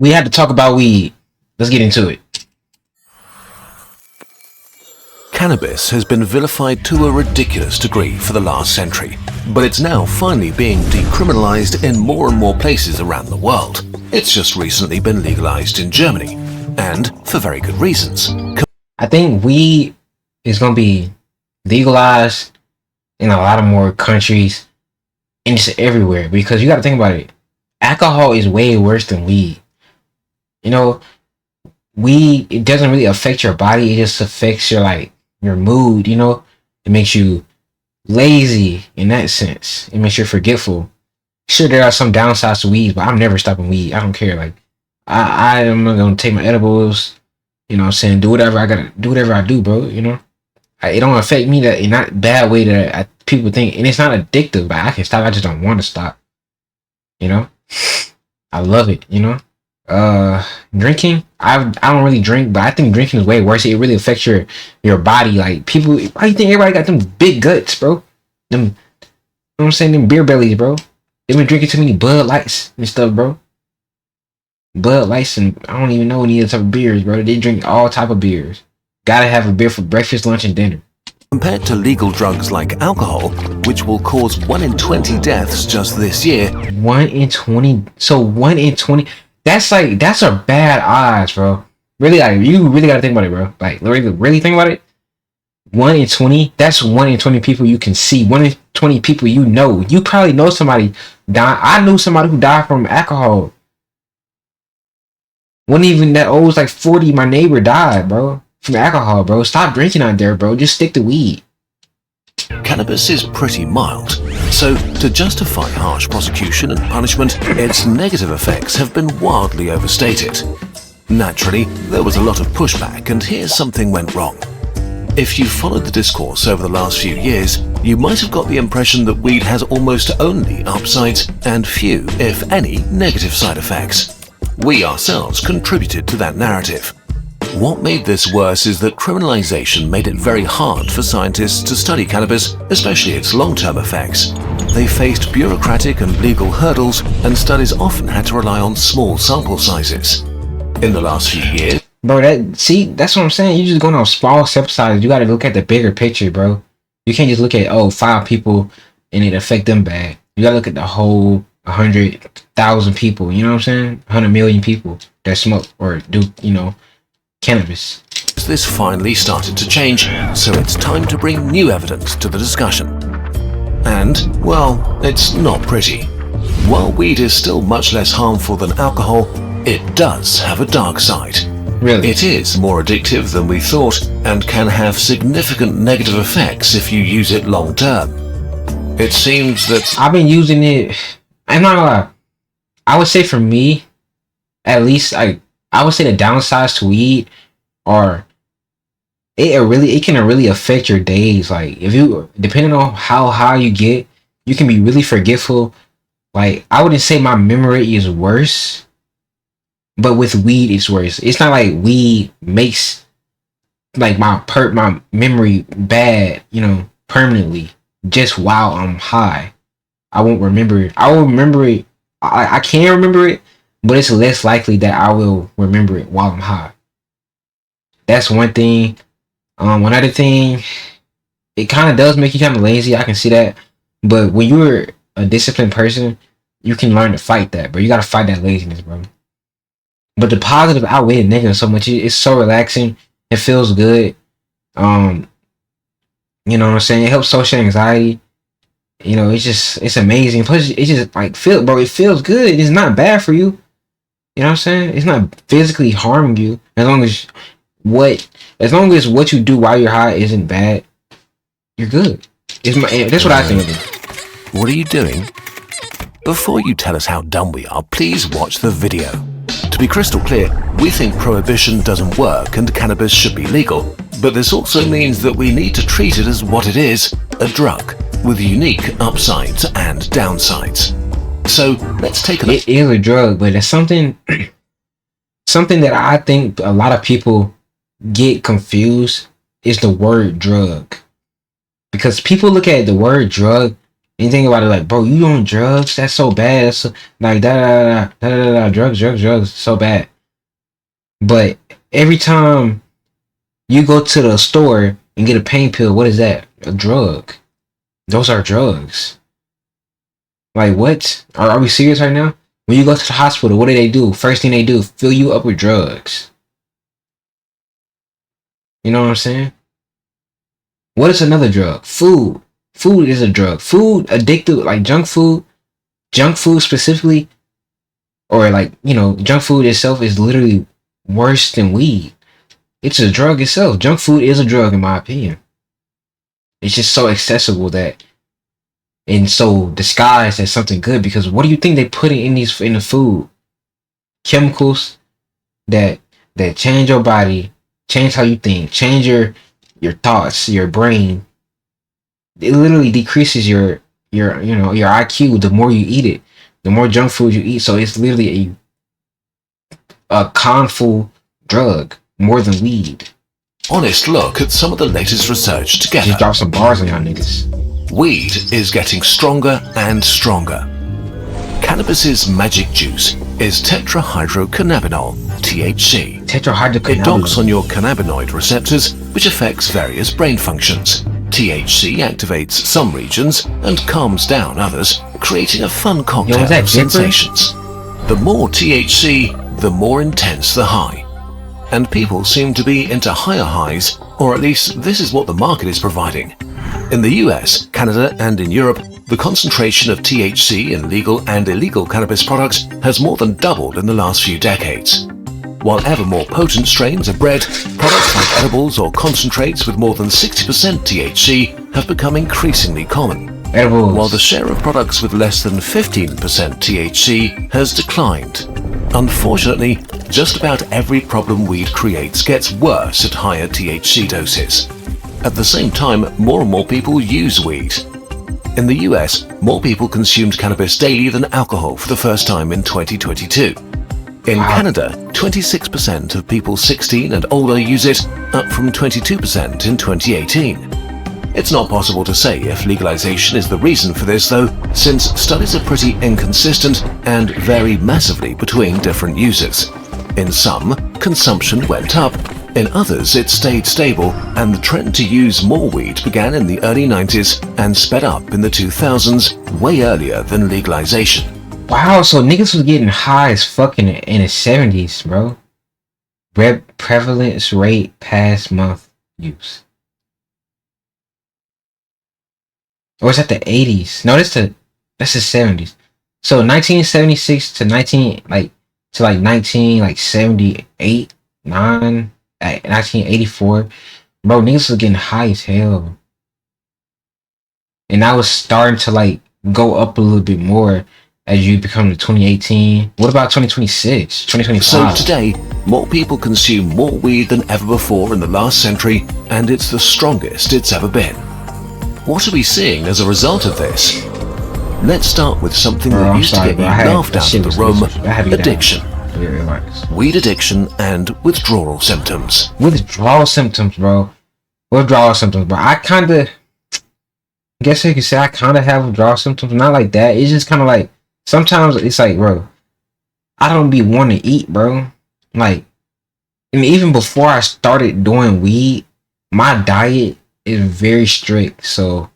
we had to talk about weed. Let's get into it. Cannabis has been vilified to a ridiculous degree for the last century, but it's now finally being decriminalized in more and more places around the world. It's just recently been legalized in Germany, and for very good reasons. I think weed is going to be legalized in a lot of more countries, and it's everywhere, because you got to think about it. Alcohol is way worse than weed. You know, weed, it doesn't really affect your body. It just affects your mood, you know. It makes you lazy in that sense. It makes you forgetful. Sure, there are some downsides to weed, but I'm never stopping weed. I don't care. Like, I am gonna take my edibles, you know what I'm saying, do whatever I gotta do, whatever I do, bro, you know. It don't affect me that in not bad way that people think, and it's not addictive, but I can stop. I just don't want to stop, you know. I love it, you know. Drinking, I don't really drink, but I think drinking is way worse. It really affects your body. Like, people, why you think everybody got them big guts, bro? Them, you know what I'm saying, them beer bellies, bro. They've been drinking too many Bud Lights and stuff, bro. Bud Lights, and I don't even know any other type of beers, bro. They drink all type of beers. Gotta have a beer for breakfast, lunch, and dinner. Compared to legal drugs like alcohol, which will cause 1 in 20 deaths just this year. 1 in 20. So 1 in 20. That's a bad odds, bro. Really, like, you really gotta think about it, bro. Like, really think about it. 1 in 20. That's 1 in 20 people you can see. 1 in 20 people you know. You probably know somebody died. I knew somebody who died from alcohol. Wasn't even that old. It was like 40. My neighbor died, bro, from alcohol, bro. Stop drinking out there, bro. Just stick to weed. Cannabis is pretty mild, so to justify harsh prosecution and punishment, its negative effects have been wildly overstated. Naturally, there was a lot of pushback, and here's something went wrong. If you followed the discourse over the last few years, you might have got the impression that weed has almost only upsides and few, if any, negative side effects. We ourselves contributed to that narrative. What made this worse is that criminalization made it very hard for scientists to study cannabis, especially its long-term effects. They faced bureaucratic and legal hurdles, and studies often had to rely on small sample sizes. In the last few years... Bro, that's what I'm saying. You're just going on small sample sizes. You got to look at the bigger picture, bro. You can't just look at, 5 people and it affect them bad. You got to look at the whole 100,000 people, you know what I'm saying? 100 million people that smoke or do, cannabis. This finally started to change, so it's time to bring new evidence to the discussion. And, well, it's not pretty. While weed is still much less harmful than alcohol, it does have a dark side. Really? It is more addictive than we thought and can have significant negative effects if you use it long term. It seems that... I've been using it, I'm not gonna lie, I would say for me, at least, I would say the downsides to weed are it can really affect your days. Like, if you, depending on how high you get, you can be really forgetful. Like, I wouldn't say my memory is worse, but with weed it's worse. It's not like weed makes like my memory bad, permanently, just while I'm high. I won't remember it. I will remember it. I can remember it, but it's less likely that I will remember it while I'm high. That's one thing. Another thing, it kind of does make you kind of lazy. I can see that. But when you're a disciplined person, you can learn to fight that, bro. You got to fight that laziness, bro. But the positive outweigh the negative so much. It's so relaxing. It feels good. You know what I'm saying? It helps social anxiety. It's amazing. Plus, it just it feels good. It's not bad for you. You know what I'm saying? It's not physically harming you as long as what you do while you're high isn't bad. You're good. That's what I think of it. What are you doing? Before you tell us how dumb we are, please watch the video. To be crystal clear, we think prohibition doesn't work and cannabis should be legal. But this also means that we need to treat it as what it is, a drug, with unique upsides and downsides. So let's take a look. It is a drug, but it's something that I think a lot of people get confused is the word drug. Because people look at the word drug And you think about it like, bro, you on drugs? That's so bad. That's so, like drugs, so bad. But every time you go to the store and get a pain pill, what is that? A drug. Those are drugs. Like what? Are we serious right now? When you go to the hospital, what do? First thing they do, fill you up with drugs. You know what I'm saying? What is another drug? Food. Food is a drug. Food addictive, like junk food specifically, or like, junk food itself is literally worse than weed. It's a drug itself. Junk food is a drug in my opinion. It's just so accessible that, and so disguised as something good, because what do you think they put in the food? Chemicals that change your body, change how you think, change your thoughts, your brain. It literally decreases your IQ the more you eat it, the more junk food you eat. So it's literally a harmful drug more than weed. Honest look at some of the latest research together. Just drop some bars on y'all niggas. Weed is getting stronger and stronger. Cannabis's magic juice is tetrahydrocannabinol, THC. Tetrahydrocannabinol. It docks on your cannabinoid receptors, which affects various brain functions. THC activates some regions and calms down others, creating a fun cocktail of sensations. The more THC, the more intense the high. And people seem to be into higher highs, or at least this is what the market is providing. In the US, Canada, and in Europe, the concentration of THC in legal and illegal cannabis products has more than doubled in the last few decades. While ever more potent strains are bred, products like edibles or concentrates with more than 60% THC have become increasingly common. Edibles. While the share of products with less than 15% THC has declined. Unfortunately, just about every problem weed creates gets worse at higher THC doses. At the same time, more and more people use weed. In the US, more people consumed cannabis daily than alcohol for the first time in 2022. In Canada, 26% of people 16 and older use it, up from 22% in 2018. It's not possible to say if legalization is the reason for this though, since studies are pretty inconsistent and vary massively between different users. In some, consumption went up. In others, it stayed stable, and the trend to use more weed began in the early 90s and sped up in the 2000s, way earlier than legalization. Wow, so niggas was getting high as fuck in the 70s, bro. Prevalence rate past month use. Or is that the 80s? No, that's the 70s. So 1976 to 1978, 1984, bro, niggas was getting high as hell. And I was starting to go up a little bit more as you become to 2018. What about 2026, 2025? So today, more people consume more weed than ever before in the last century, and it's the strongest it's ever been. What are we seeing as a result of this? Let's start with something that used to get you laughed out of the room: addiction. Weed addiction and withdrawal symptoms. Withdrawal symptoms, bro. I guess you could say I kind of have withdrawal symptoms. Not like that. It's just kind of like, sometimes it's like, bro, I don't be wanting to eat, bro. Like, I mean, even before I started doing weed, my diet is very strict. So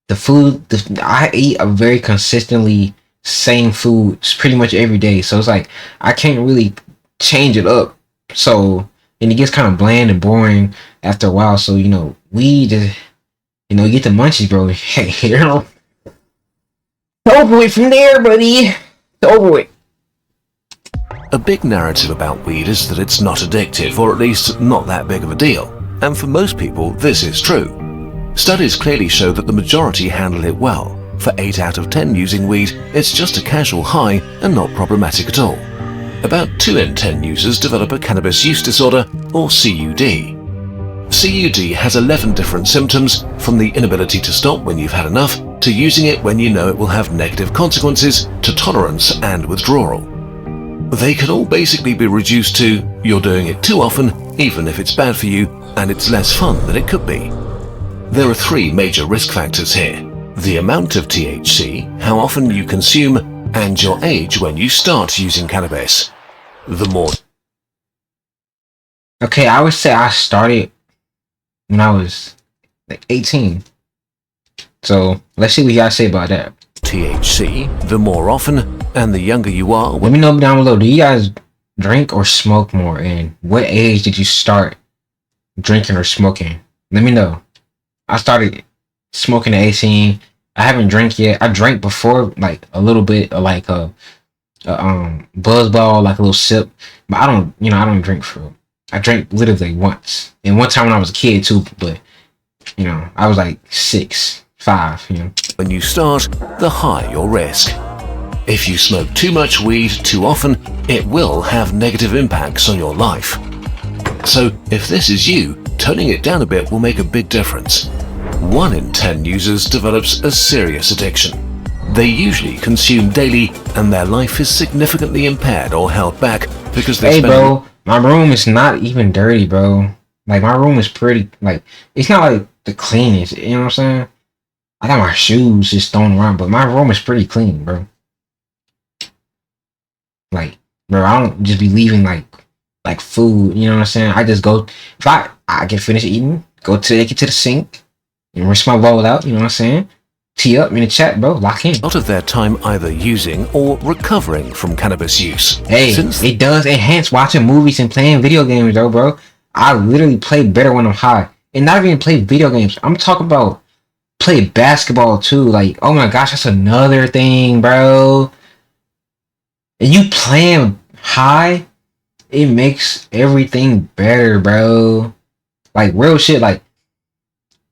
the food, I eat a very consistently same food pretty much every day. So it's like, I can't really change it up. So, and it gets kind of bland and boring after a while. So, weed just, you get the munchies, bro. Hey, it's over with from there, buddy. It's over with. A big narrative about weed is that it's not addictive, or at least not that big of a deal. And for most people, this is true. Studies clearly show that the majority handle it well. For 8 out of 10 using weed, it's just a casual high and not problematic at all. About 2 in 10 users develop a cannabis use disorder, or CUD. CUD has 11 different symptoms, from the inability to stop when you've had enough, to using it when you know it will have negative consequences, to tolerance and withdrawal. They can all basically be reduced to, you're doing it too often, even if it's bad for you, and it's less fun than it could be. There are 3 major risk factors here: the amount of THC, how often you consume, and your age when you start using cannabis. The more... Okay, I would say I started when I was like 18. So let's see what you guys say about that. THC, the more often, and the younger you are... Let me know down below, do you guys drink or smoke more? And what age did you start drinking or smoking? Let me know. I started smoking at 18. I haven't drank yet. I drank before, like a little bit of like a buzz ball, like a little sip. But I don't drink for. I drank literally once, and one time when I was a kid too. But I was like 6, 5. When you start, the higher your risk. If you smoke too much weed too often, it will have negative impacts on your life. So if this is you, toning it down a bit will make a big difference. 1 in 10 users develops a serious addiction. They usually consume daily, and their life is significantly impaired or held back because they spend... Hey bro, my room is not even dirty, bro. Like my room is pretty, like it's not like the cleanest, you know what I'm saying? I got my shoes just thrown around, but my room is pretty clean, bro. Like, bro, I don't just be leaving like food, you know what I'm saying? I just go, if I get finished eating, take it to the sink and rinse my bowl out, you know what I'm saying? Tee up in the chat, bro, lock in. A lot of their time either using or recovering from cannabis use. Hey, it does enhance watching movies and playing video games, though, bro. I literally play better when I'm high. And not even play video games. I'm talking about play basketball too. Like, oh my gosh, that's another thing, bro. And you playing high, it makes everything better, bro. Like real shit, like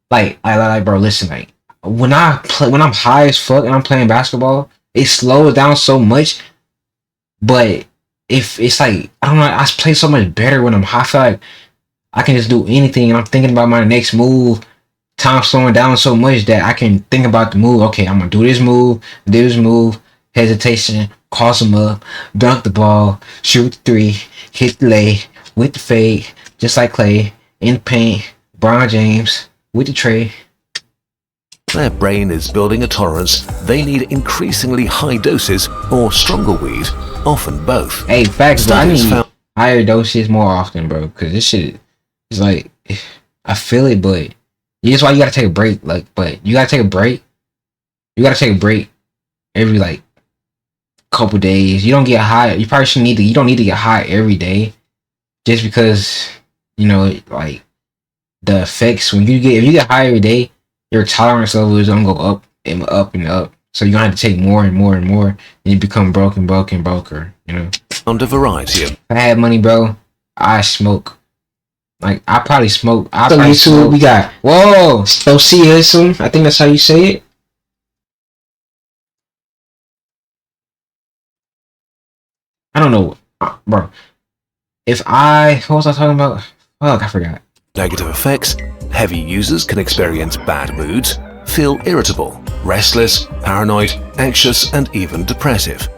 bro, listen, like when I'm high as fuck and I'm playing basketball, it slows down so much. But if it's like, I don't know, I play so much better when I'm high. I feel like I can just do anything, and I'm thinking about my next move. Time slowing down so much that I can think about the move. Okay, I'm gonna do this move, hesitation, cross him up, dunk the ball, shoot the 3, hit the lay, with the fade, just like Clay, in the paint, LeBron James, with the tray. Their brain is building a tolerance. They need increasingly high doses or stronger weed, often both. Hey, facts, bro, I need higher doses more often, bro, because this shit is like, I feel it, but that's why you gotta take a break. Like, but you gotta take a break. You gotta take a break every like couple days. You don't get high. You probably shouldn't you don't need to get high every day, just because like the effects if you get high every day, your tolerance level is gonna go up and up and up. So you're gonna have to take more and more and more, and you become broker. On a variety of... If I had money, bro, I smoke. Like I probably smoke. YouTube, we got socialism. I think that's how you say it. I don't know, bro. What was I talking about? Fuck, I forgot. Negative effects. Heavy users can experience bad moods, feel irritable, restless, paranoid, anxious, and even depressive.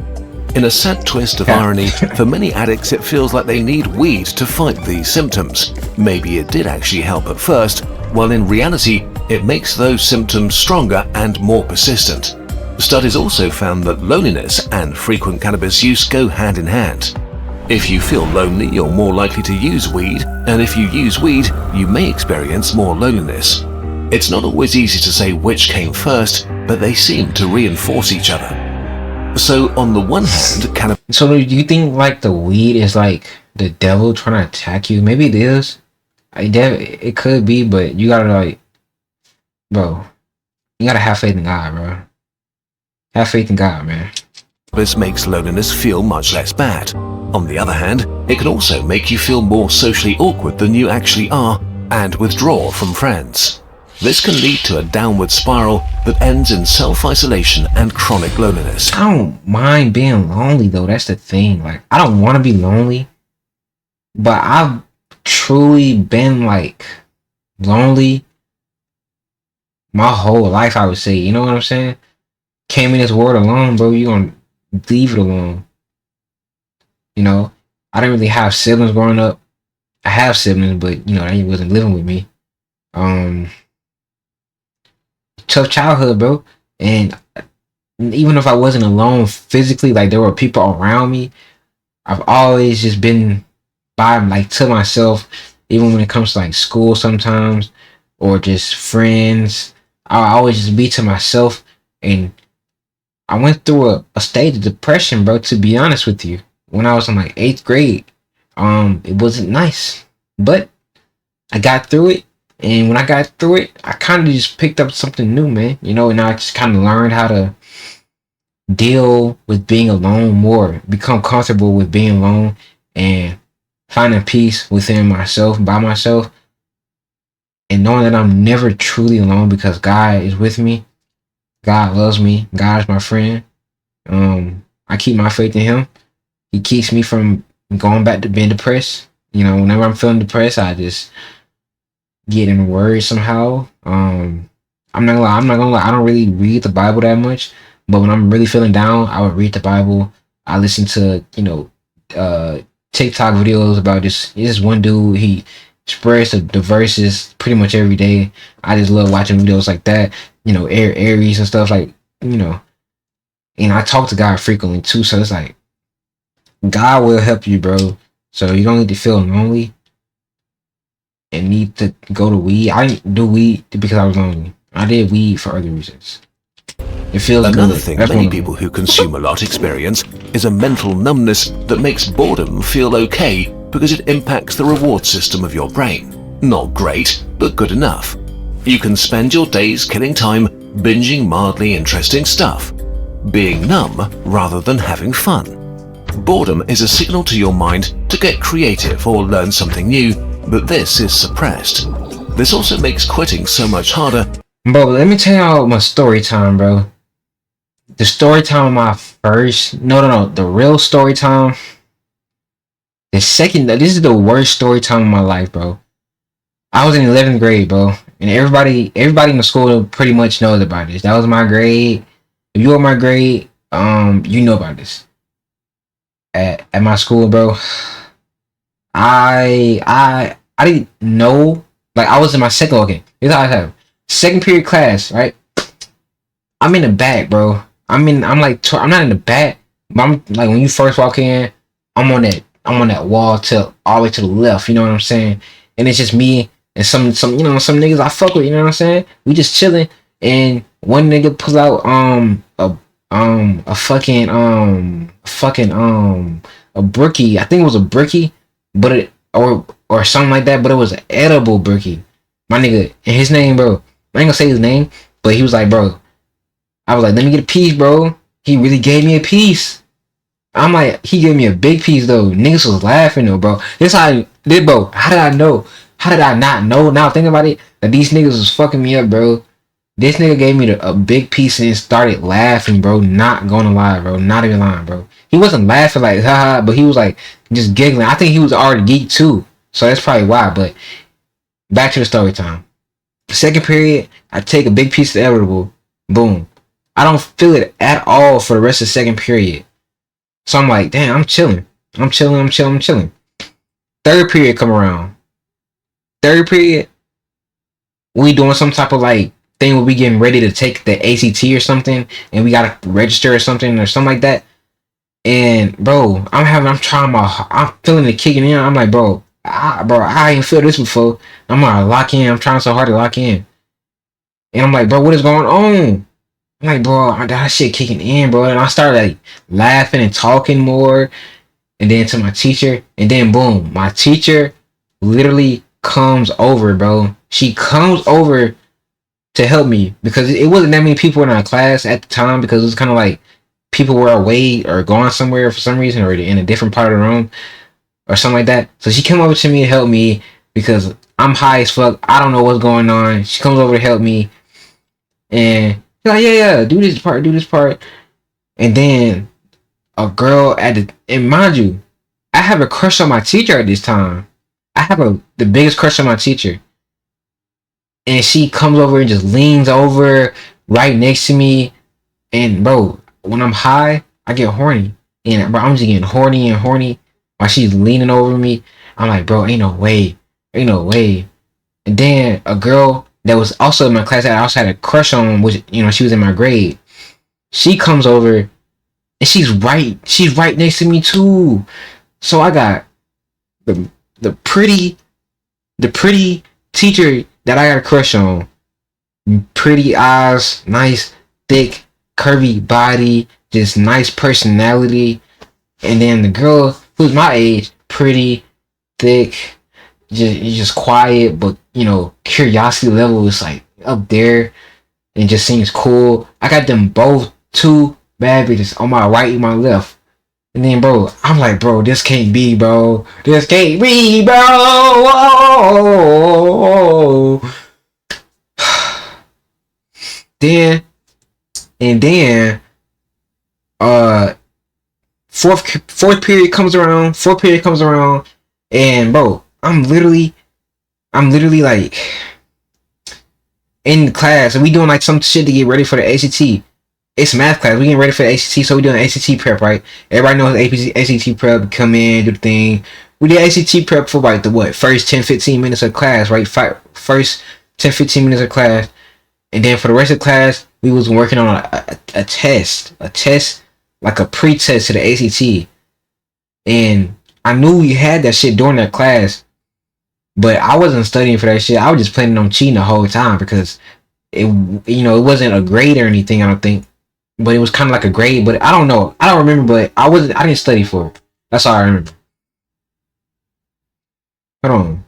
In a sad twist of irony, for many addicts it feels like they need weed to fight these symptoms. Maybe it did actually help at first, while in reality it makes those symptoms stronger and more persistent. Studies also found that loneliness and frequent cannabis use go hand in hand. If you feel lonely, you're more likely to use weed, and if you use weed, you may experience more loneliness. It's not always easy to say which came first, but they seem to reinforce each other. So on the one hand, cannabis... So do you think like the weed is like the devil trying to attack you? Maybe it is. It could be, but you gotta like, bro, you gotta have faith in God, bro. Have faith in God, man. Cannabis makes loneliness feel much less bad. On the other hand, it can also make you feel more socially awkward than you actually are and withdraw from friends. This can lead to a downward spiral that ends in self-isolation and chronic loneliness. I don't mind being lonely though, that's the thing. Like, I don't want to be lonely, but I've truly been like lonely my whole life, I would say. You know what I'm saying? Came in this world alone, bro. You gonna leave it alone. I didn't really have siblings growing up. I have siblings, but they wasn't living with me. Tough childhood, bro. And even if I wasn't alone physically, like there were people around me, I've always just been by like to myself, even when it comes to like school sometimes or just friends. I always just be to myself. And I went through a state of depression, bro, to be honest with you. When I was in like eighth grade. It wasn't nice. But I got through it. And when I got through it, I kind of just picked up something new, man. You know, and I just kind of learned how to deal with being alone more, become comfortable with being alone, and finding peace within myself, by myself, and knowing that I'm never truly alone because God is with me. God loves me. God is my friend. I keep my faith in Him. He keeps me from going back to being depressed. You know, whenever I'm feeling depressed, I just get in words somehow. I'm not gonna lie. I don't really read the Bible that much, but when I'm really feeling down, I would read the Bible. I listen to TikTok videos about this one dude. He spreads the verses pretty much every day. I just love watching videos like that. You know, Aries and stuff like and I talk to God frequently too. So it's like God will help you, bro. So you don't need to feel lonely and need to go to weed. I didn't do weed because I was lonely. I did weed for other reasons. It feels Another good. thing That's many one people who consume a lot experience is a mental numbness that makes boredom feel okay because it impacts the reward system of your brain. Not great, but good enough. You can spend your days killing time binging mildly interesting stuff, being numb rather than having fun. Boredom is a signal to your mind to get creative or learn something new, but this is suppressed. This also makes quitting so much harder. Bro, let me tell y'all my story time, bro. The story time of my first... No. The real story time. The second... This is the worst story time of my life, bro. I was in 11th grade, bro. And everybody in the school pretty much knows about this. That was my grade. If you were my grade, you know about this. At my school, bro. I didn't know. Like, I was in my second... Okay, here's how I have. Second period class, right? I'm in the back, bro. I'm not in the back, but I'm like when you first walk in, I'm on that wall till all the way to the left. You know what I'm saying? And it's just me and some some niggas I fuck with. You know what I'm saying? We just chilling, and one nigga pulls out a brookie. I think it was a brookie, but it or something like that. But it was an edible brookie. My nigga, and his name, bro. I ain't gonna say his name, but he was like, bro. I was like, let me get a piece, bro. He really gave me a piece. I'm like, he gave me a big piece though. Niggas was laughing though, bro. This how I did, bro. How did I know? How did I not know? Now think about it, that these niggas was fucking me up, bro. This nigga gave me a big piece and started laughing, bro. Not gonna lie, bro. Not even lying, bro. He wasn't laughing like haha, but he was like just giggling. I think he was already geeked too, so that's probably why. But back to the story time. Second period, I take a big piece of edible. Boom. I don't feel it at all for the rest of the second period. So I'm like, damn, I'm chilling. Third period come around. Third period, we doing some type of like thing where we getting ready to take the ACT or something, and we gotta register or something like that. And bro, I'm feeling it kicking in. I'm like, bro, I ain't feel this before. I'm gonna lock in. I'm trying so hard to lock in. And I'm like, bro, what is going on? I'm like, bro, that shit kicking in, bro. And I started like laughing and talking more. And then to my teacher. And then boom, my teacher literally comes over, bro. She comes over to help me. Because it wasn't that many people in our class at the time. Because it was kind of like people were away or going somewhere for some reason. Or in a different part of the room. Or something like that. So she came over to me to help me. Because I'm high as fuck. I don't know what's going on. She comes over to help me. And she's like, yeah, do this part. And then a girl and mind you, I have a crush on my teacher at this time. I have the biggest crush on my teacher. And she comes over and just leans over right next to me. And bro, when I'm high, I get horny. And bro, I'm just getting horny while she's leaning over me. I'm like, bro, ain't no way. And then a girl that was also in my class that I also had a crush on, which, you know, she was in my grade. She comes over and she's right next to me too. So I got the the pretty the pretty teacher that I got a crush on. Pretty eyes, nice, thick, curvy body, just nice personality. And then the girl who's my age, pretty, thick, just quiet, but you know, curiosity level is like up there and just seems cool. I got them both two bad bitches on my right and my left. And then, bro, I'm like, bro, this can't be, bro. This can't be, bro. Oh. Then, and then, uh, fourth period comes around. Fourth period comes around, and bro, I'm literally like in class, and we doing like some shit to get ready for the ACT. It's math class. We getting ready for the ACT, so we doing ACT prep, right? Everybody knows ACT prep. Come in, do the thing. We did ACT prep for like the what? First 10-15 minutes of class, right? First 10-15 minutes of class, and then for the rest of the class, we was working on a test, like a pre-test to the ACT. And I knew we had that shit during that class, but I wasn't studying for that shit. I was just planning on cheating the whole time because it, you know, it wasn't a grade or anything. I don't think. But it was kind of like a grade, but I don't know. I don't remember, but I didn't study for it. That's all I remember. Hold on.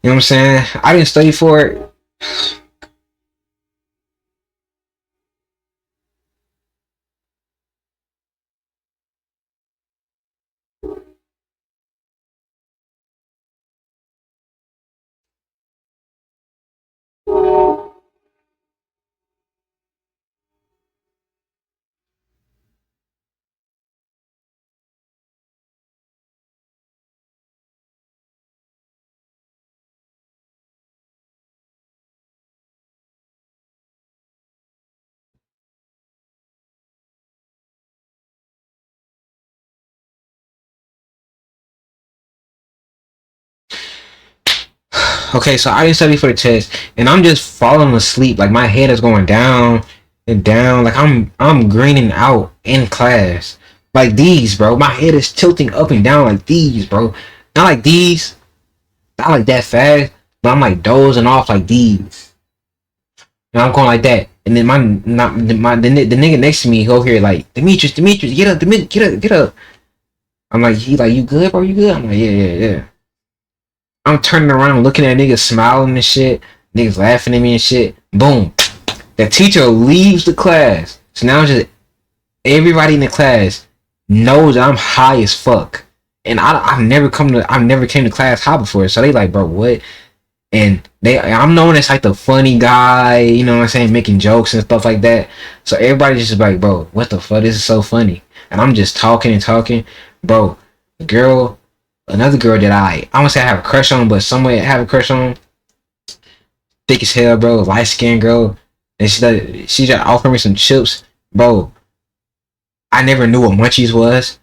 You know what I'm saying? I didn't study for it. Okay, so I didn't study for the test, and I'm just falling asleep. Like my head is going down and down. Like I'm greening out in class. Like these, bro. My head is tilting up and down like these, bro. Not like these. Not like that fast, but I'm like dozing off like these. And I'm going like that. And then the nigga next to me over here like Demetrius, get up, get up. I'm like, he like, you good, bro? You good? I'm like, yeah. I'm turning around looking at niggas smiling and shit. Niggas laughing at me and shit. Boom. The teacher leaves the class. So now just everybody in the class knows I'm high as fuck. And I've never came to class high before. So they like, bro, what? And I'm known as like the funny guy, you know what I'm saying, making jokes and stuff like that. So everybody's just like, bro, what the fuck? This is so funny. And I'm just talking and talking. Bro, another girl that I won't say I have a crush on, but somewhere I have a crush on. Thick as hell, bro, light skinned girl. And she just offered me some chips. Bro, I never knew what munchies was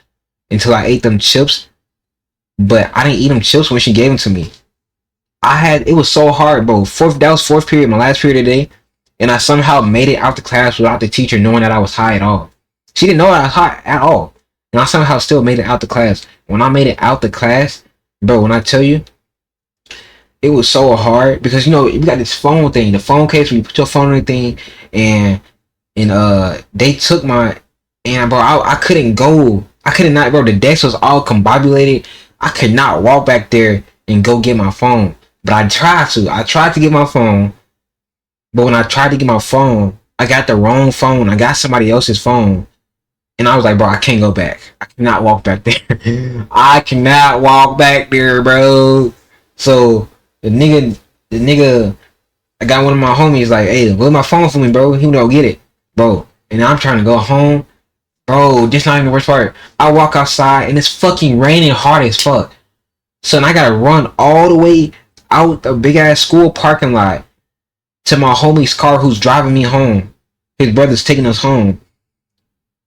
until I ate them chips. But I didn't eat them chips when she gave them to me. It was so hard, bro. That was fourth period, my last period of the day. And I somehow made it out the class without the teacher knowing that I was high at all. She didn't know I was high at all. And I somehow still made it out the class. When I made it out the class, bro, when I tell you, it was so hard because, you know, we got this phone thing, the phone case where you put your phone on the thing, and they took and bro, I couldn't go. I couldn't not, bro. The desk was all combobulated. I could not walk back there and go get my phone. But I tried to get my phone. But when I tried to get my phone, I got the wrong phone. I got somebody else's phone. And I was like, bro, I can't go back. I cannot walk back there. I cannot walk back there, bro. So the nigga, I got one of my homies like, hey, where's my phone for me, bro? He don't get it, bro. And I'm trying to go home. Bro, this not even the worst part. I walk outside and it's fucking raining hard as fuck. So I gotta run all the way out the big ass school parking lot to my homie's car who's driving me home. His brother's taking us home.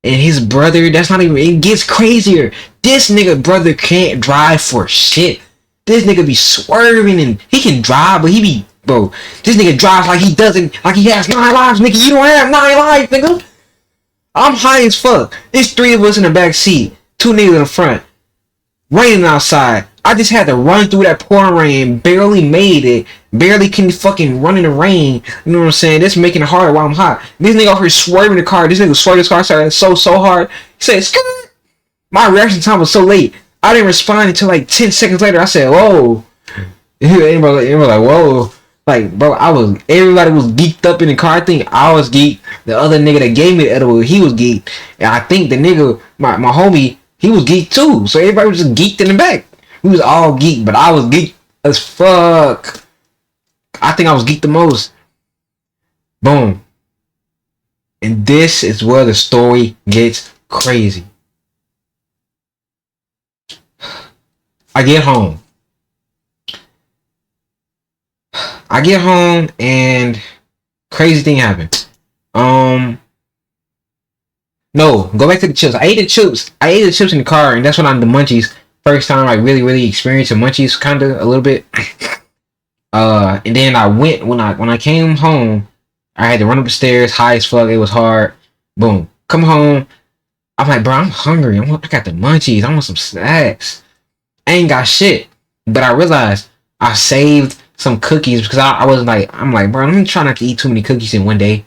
And his brother, that's not even, it gets crazier. This nigga brother can't drive for shit. This nigga be swerving and he can drive, but he be, bro, this nigga drives like he doesn't, like he has 9 lives, nigga. You don't have 9 lives, nigga. I'm high as fuck. There's 3 of us in the back seat, 2 niggas in the front. Raining outside. I just had to run through that pouring rain, barely made it, barely can fucking run in the rain. You know what I'm saying? This making it harder while I'm hot. This nigga over here swerving the car. This nigga swerved his car so hard. He said, "Skirt." My reaction time was so late. I didn't respond until like 10 seconds later. I said, "Whoa." Everybody was like, "Whoa." Like, bro, everybody was geeked up in the car. I think I was geeked. The other nigga that gave me the edible, he was geeked. And I think the nigga, my homie, he was geeked too. So everybody was just geeked in the back. We was all geeked, but I was geeked as fuck. I think I was geeked the most. Boom. And this is where the story gets crazy. I get home. And crazy thing happened. No, go back to the chips. I ate the chips in the car, and that's when I'm the munchies. First time I really experienced the munchies, kinda a little bit. And then I went when I came home, I had to run up the stairs, high as fuck. It was hard. Boom, come home. I'm like, bro, I'm hungry. I got the munchies. I want some snacks. I ain't got shit, but I realized I saved some cookies because I was like, I'm like, bro, let me try not to eat too many cookies in one day.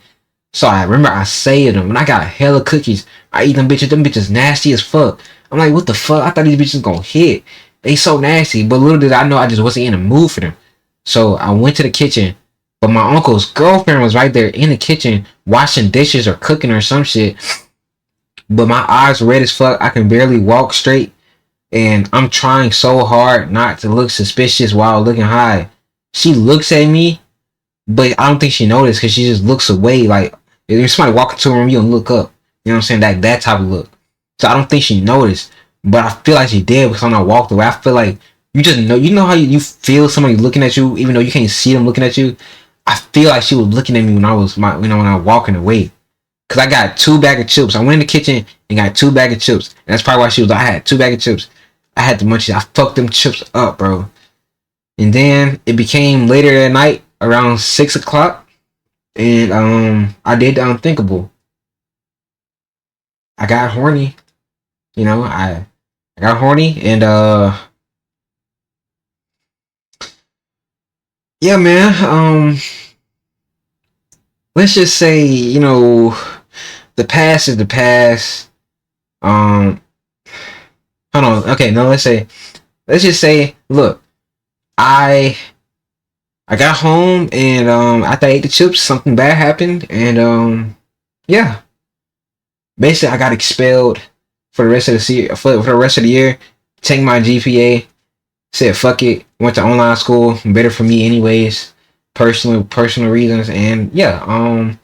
So I remember I saved them, and I got hella cookies. I eat them bitches. Them bitches nasty as fuck. I'm like, what the fuck? I thought these bitches gonna hit. They so nasty. But little did I know I just wasn't in the mood for them. So I went to the kitchen. But my uncle's girlfriend was right there in the kitchen washing dishes or cooking or some shit. But my eyes were red as fuck. I can barely walk straight. And I'm trying so hard not to look suspicious while looking high. She looks at me, but I don't think she noticed because she just looks away. Like, if somebody walk into a room, you don't look up. You know what I'm saying? That type of look. So I don't think she noticed, but I feel like she did because when I walked away, I feel like you know how you feel somebody looking at you even though you can't see them looking at you. I feel like she was looking at me when I was when I was walking away, cause I got 2 bags of chips. I went in the kitchen and got 2 bags of chips. And that's probably why she was like, I had 2 bags of chips. I had the munchies. I fucked them chips up, bro. And then it became later that night around 6 o'clock, and I did the unthinkable. I got horny. You know, I got horny and yeah, man. Let's just say, you know, the past is the past. Hold on. Okay, no, let's just say, look, I got home and after I ate the chips, something bad happened, and yeah. Basically I got expelled for the rest of the year. Take my GPA, said fuck it, went to online school, better for me anyways, personal reasons. And yeah, I'm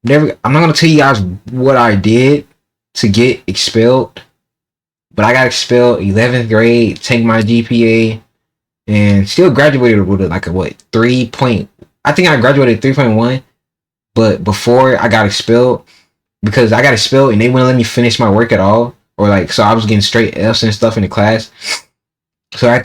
not gonna tell you guys what I did to get expelled, but I got expelled 11th grade, take my GPA, and still graduated with like a what 3 point, I think I graduated 3.1, but before I got expelled, because I got expelled and they wouldn't let me finish my work at all. Or like, so I was getting straight F's and stuff in the class. So I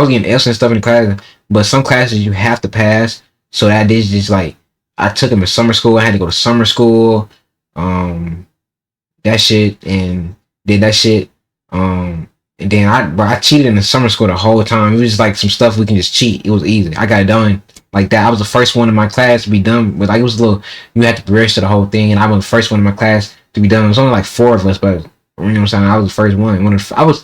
was getting F's and stuff in the class, but some classes you have to pass. So that did just like, I took them to summer school. I had to go to summer school, that shit, and did that shit. And then I cheated in the summer school the whole time. It was just like some stuff we can just cheat. It was easy. I got it done like that. I was the first one in my class to be done with, like, it was a little, you had to register the whole thing, and I was the first one in my class to be done. It was only like 4 of us, but you know what I'm saying? I was the first one. I was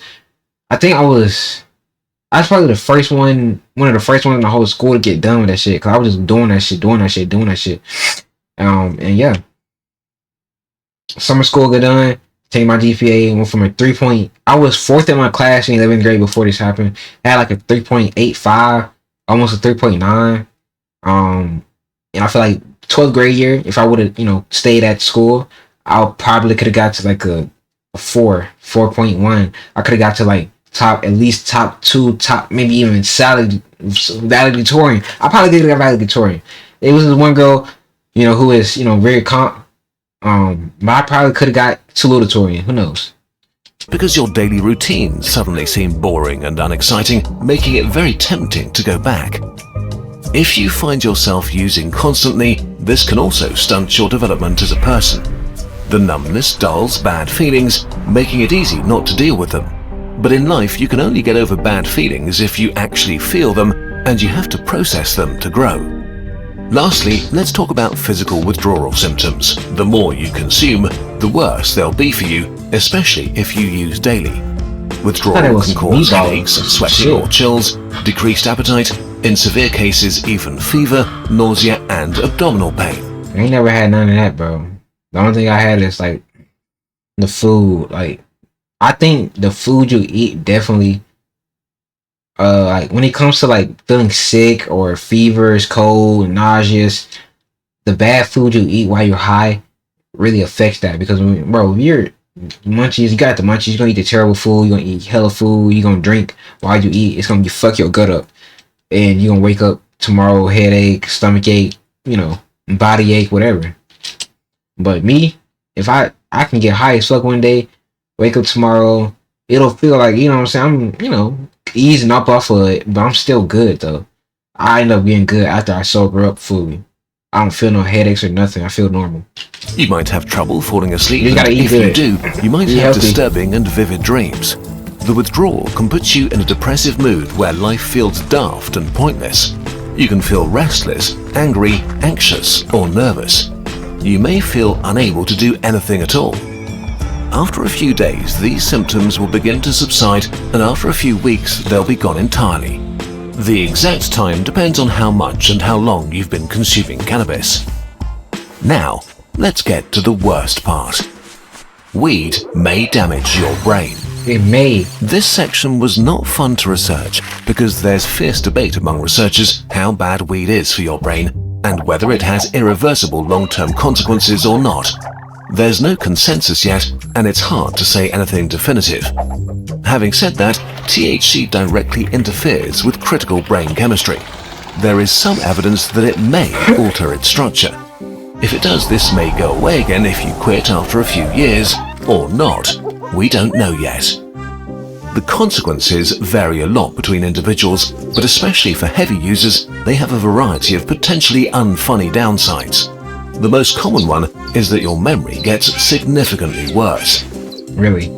probably the first one, one of the first ones in the whole school to get done with that shit. Cause I was just doing that shit. And yeah, summer school got done. Take my GPA, went from a 3 point. I was 4th in my class in 11th grade before this happened. I had like a 3.85, almost a 3.9. And I feel like 12th grade year, if I would have, you know, stayed at school, I probably could have got to like a 4.1. I could have got to like top 2, top maybe even valedictorian. I probably could have got valedictorian. It was this one girl, you know, who is, you know, very But I probably could have got salutatorian. Who knows? Because your daily routine suddenly seemed boring and unexciting, making it very tempting to go back. If you find yourself using constantly, this can also stunt your development as a person. The numbness dulls bad feelings, making it easy not to deal with them. But in life, you can only get over bad feelings if you actually feel them, and you have to process them to grow. Lastly, let's talk about physical withdrawal symptoms. The more you consume, the worse they'll be for you, especially if you use daily. Withdrawal can cause headaches, sweating or chills, decreased appetite, in severe cases even fever, nausea and abdominal pain. I ain't never had none of that, bro. The only thing I had is like the food. Like, I think the food you eat definitely, like when it comes to like feeling sick or fevers, cold, nauseous, the bad food you eat while you're high really affects that. Because bro, if you're munchies, you got the munchies, you're gonna eat the terrible food, you're gonna eat hella food, you're gonna drink while you eat, it's gonna fuck your gut up. And you're gonna wake up tomorrow, headache, stomach ache, body ache, whatever. But me, if I can get high as fuck one day, wake up tomorrow, it'll feel like, what I'm saying, I'm, easing up off of it, but I'm still good though. I end up getting good after I sober up fully. I don't feel no headaches or nothing. I feel normal. You might have trouble falling asleep, you gotta eat if good. You do, you might have disturbing and vivid dreams. The withdrawal can put you in a depressive mood where life feels daft and pointless. You can feel restless, angry, anxious, or nervous. You may feel unable to do anything at all. After a few days, these symptoms will begin to subside, and after a few weeks, they'll be gone entirely. The exact time depends on how much and how long you've been consuming cannabis. Now, let's get to the worst part. Weed may damage your brain. It may. This section was not fun to research because there's fierce debate among researchers how bad weed is for your brain and whether it has irreversible long-term consequences or not. There's no consensus yet, and it's hard to say anything definitive. Having said that, THC directly interferes with critical brain chemistry. There is some evidence that it may alter its structure. If it does, this may go away again if you quit after a few years, or not. We don't know yet. The consequences vary a lot between individuals, but especially for heavy users, they have a variety of potentially unfunny downsides. The most common one is that your memory gets significantly worse. Really?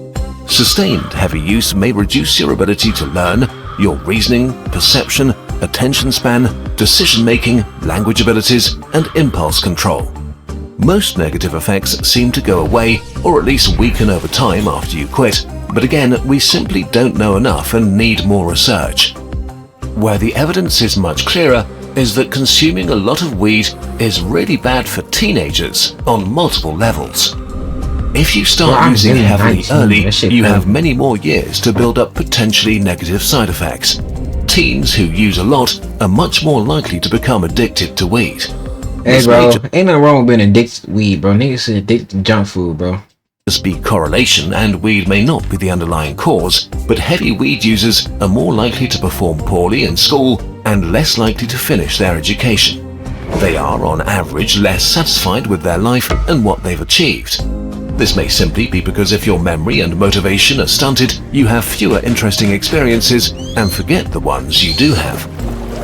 Sustained heavy use may reduce your ability to learn, your reasoning, perception, attention span, decision-making, language abilities, and impulse control. Most negative effects seem to go away or at least weaken over time after you quit, but again, we simply don't know enough and need more research. Where the evidence is much clearer is that consuming a lot of weed is really bad for teenagers on multiple levels. If you start using heavily early, you have many more years to build up potentially negative side effects. Teens who use a lot are much more likely to become addicted to weed. Hey bro, ain't nothing wrong with being addicted to weed, bro. Niggas are addicted to junk food, bro. There's be correlation, and weed may not be the underlying cause, but heavy weed users are more likely to perform poorly in school and less likely to finish their education. They are, on average, less satisfied with their life and what they've achieved. This may simply be because if your memory and motivation are stunted, you have fewer interesting experiences and forget the ones you do have.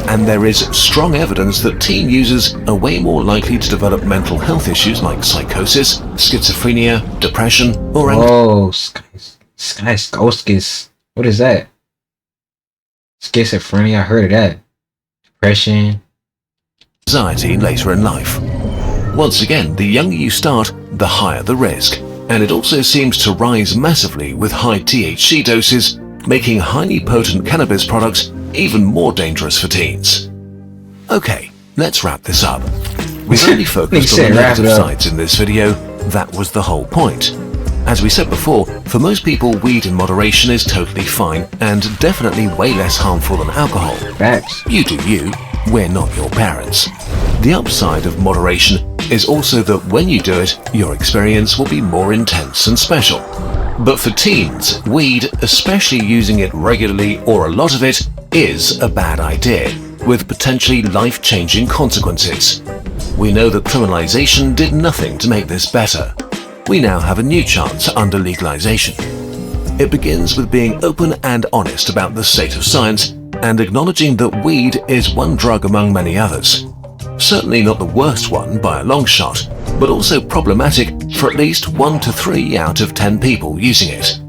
And there is strong evidence that teen users are way more likely to develop mental health issues like psychosis, schizophrenia, depression, or what is that? Schizophrenia, I heard of that. Depression. Anxiety later in life. Once again, the younger you start, the higher the risk, and it also seems to rise massively with high THC doses, making highly potent cannabis products even more dangerous for teens. Okay, let's wrap this up. We've only focused on the negative sides in this video. That was the whole point. As we said before, for most people, weed in moderation is totally fine and definitely way less harmful than alcohol. Facts. You do you, we're not your parents. The upside of moderation is also that when you do it, your experience will be more intense and special. But for teens, weed, especially using it regularly or a lot of it, is a bad idea, with potentially life-changing consequences. We know that criminalization did nothing to make this better. We now have a new chance under legalization. It begins with being open and honest about the state of science and acknowledging that weed is one drug among many others. Certainly not the worst one by a long shot, but also problematic for at least 1 to 3 out of 10 people using it.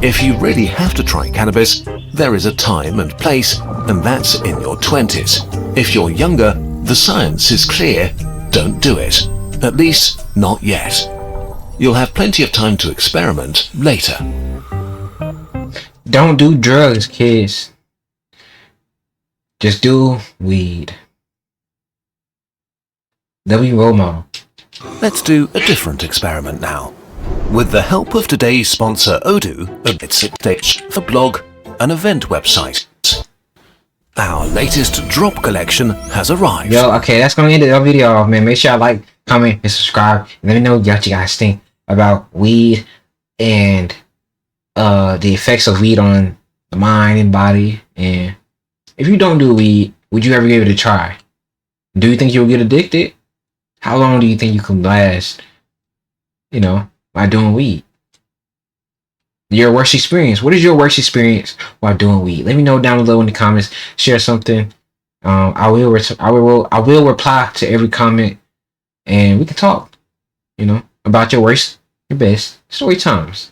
If you really have to try cannabis, there is a time and place, and that's in your 20s. If you're younger, the science is clear, don't do it. At least, not yet. You'll have plenty of time to experiment later. Don't do drugs, kids. Just do weed. They'll be role model. Let's do a different experiment now. With the help of today's sponsor Odoo, it's a stage, a blog, an event website. Our latest drop collection has arrived. Yo, okay, that's gonna end the video, man. Make sure y'all like, comment, and subscribe. And let me know what you guys think about weed and the effects of weed on the mind and body. And if you don't do weed, would you ever give it a try? Do you think you'll get addicted? How long do you think you can last, by doing weed? Your worst experience. What is your worst experience while doing weed? Let me know down below in the comments. Share something. I will reply to every comment, and we can talk, about your worst, your best story times.